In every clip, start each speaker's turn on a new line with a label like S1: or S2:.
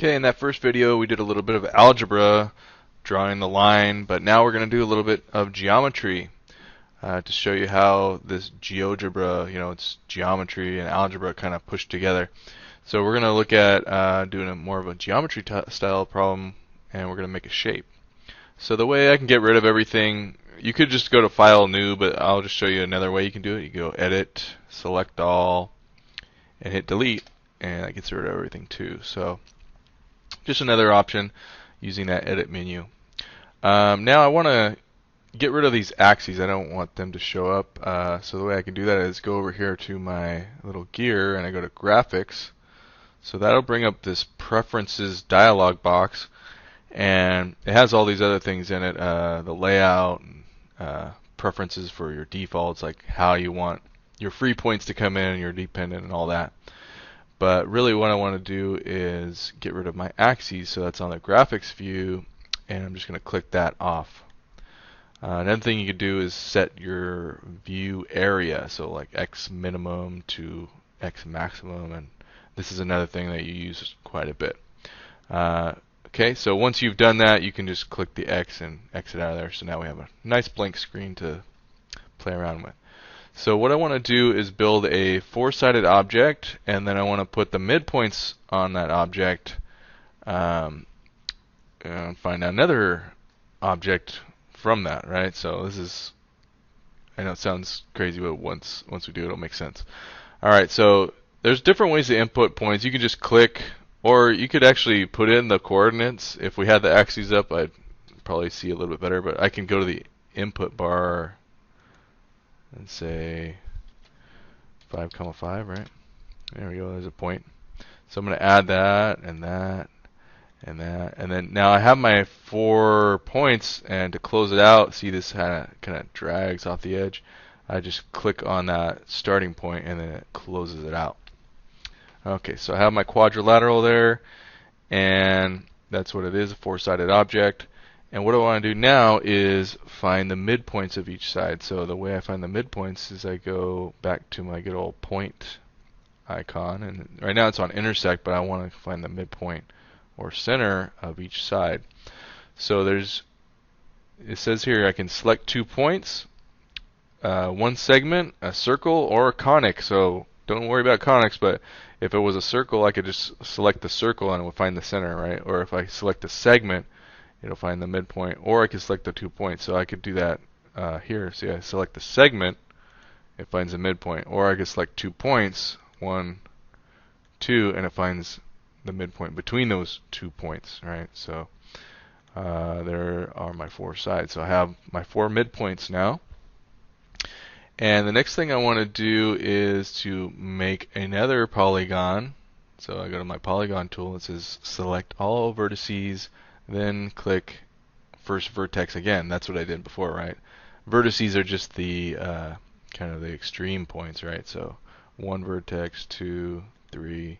S1: Okay, in that first video we did a little bit of algebra, drawing the line, but now we're going to do a little bit of geometry to show you how this GeoGebra, it's geometry and algebra kind of pushed together. So we're going to look at doing more of a geometry style problem, and we're going to make a shape. So the way I can get rid of everything, you could just go to File, New, but I'll just show you another way you can do it. You go Edit, Select All, and hit Delete, and that gets rid of everything too. So just another option using that edit menu. Now I want to get rid of these axes. I don't want them to show up. So the way I can do that is go over here to my little gear and I go to graphics. So that'll bring up this preferences dialog box, and it has all these other things in it, the layout, and preferences for your defaults, like how you want your free points to come in, your dependent, and all that. But really what I want to do is get rid of my axes, so that's on the graphics view, and I'm just going to click that off. Another thing you could do is set your view area, so like X minimum to X maximum, and this is another thing that you use quite a bit. Okay, so once you've done that, you can just click the X and exit out of there. So now we have a nice blank screen to play around with. So what I want to do is build a four-sided object, and then I want to put the midpoints on that object, and find another object from that, right? So this is, I know it sounds crazy, but once we do it, it'll make sense. All right, so there's different ways to input points. You can just click, or you could actually put in the coordinates. If we had the axes up, I'd probably see a little bit better, but I can go to the input bar and say 5, 5, right? There we go, there's a point. So I'm going to add that, and that, and that, and then now I have my 4 points, and to close it out, see this kind of drags off the edge. I just click on that starting point, and then it closes it out. Okay, so I have my quadrilateral there, and that's what it is, a four-sided object. And what I want to do now is find the midpoints of each side. So the way I find the midpoints is I go back to my good old point icon, and right now it's on intersect, but I want to find the midpoint or center of each side. So it says here I can select 2 points, 1 segment, a circle, or a conic. So don't worry about conics, but if it was a circle, I could just select the circle and it would find the center, right? Or if I select a segment, it'll find the midpoint, or I could select the 2 points. So I could do that here. See, I select the segment, it finds the midpoint, or I could select 2 points, 1, 2, and it finds the midpoint between those 2 points, right? So there are my 4 sides. So I have my 4 midpoints now. And the next thing I want to do is to make another polygon. So I go to my polygon tool. It says select all vertices, then click first vertex again. That's what I did before, right? Vertices are just the kind of the extreme points, right? So 1 vertex, 2, 3,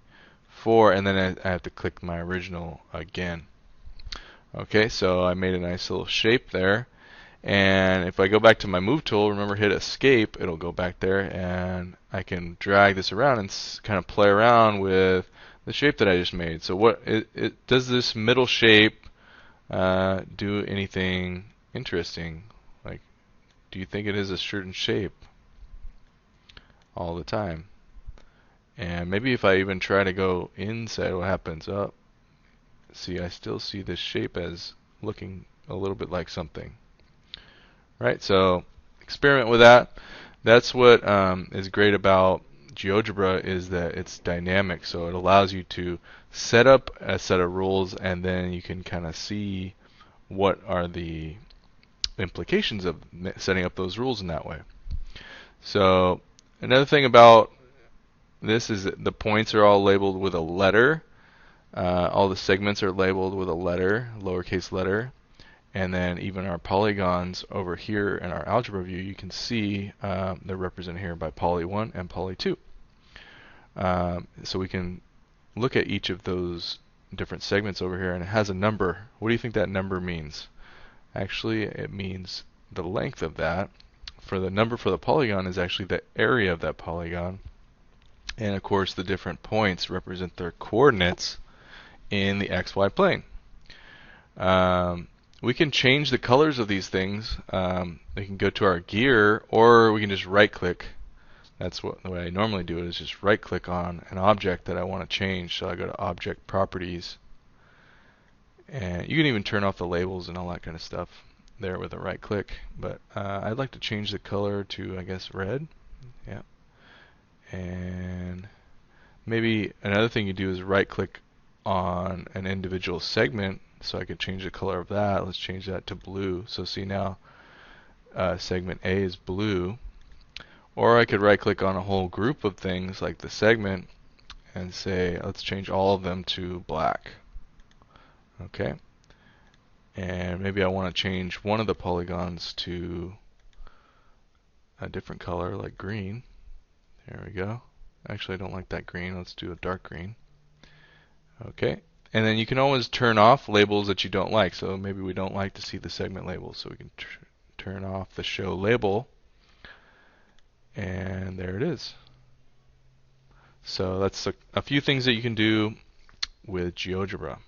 S1: 4, and then I have to click my original again. Okay, so I made a nice little shape there. And if I go back to my move tool, remember hit escape, it'll go back there, and I can drag this around and kind of play around with the shape that I just made. So what does this middle shape do anything interesting? Like, do you think it is a certain shape all the time? And maybe if I even try to go inside, what happens? Oh, see, I still see this shape as looking a little bit like something. Right, so experiment with that. That's what is great about GeoGebra, is that it's dynamic. So it allows you to set up a set of rules, and then you can kind of see what are the implications of setting up those rules in that way. So another thing about this is that the points are all labeled with a letter. All the segments are labeled with a letter, lowercase letter. And then even our polygons over here in our algebra view, you can see they're represented here by poly 1 and poly 2. So we can look at each of those different segments over here, and it has a number. What do you think that number means? Actually, it means the length of that. For the number for the polygon is actually the area of that polygon. And of course, the different points represent their coordinates in the XY plane. Um, we can change the colors of these things. We can go to our gear, or we can just right click. That's the way I normally do it, is just right click on an object that I want to change. So I go to Object Properties, and you can even turn off the labels and all that kind of stuff there with a right click. But I'd like to change the color to, I guess, red. Yeah. And maybe another thing you do is right click on an individual segment, so I could change the color of that. Let's change that to blue. So see now segment A is blue. Or I could right click on a whole group of things like the segment and say let's change all of them to black. Okay. And maybe I want to change one of the polygons to a different color like green. There we go. Actually, I don't like that green. Let's do a dark green. Okay. And then you can always turn off labels that you don't like. So maybe we don't like to see the segment labels, so we can turn off the show label. And there it is. So that's a few things that you can do with GeoGebra.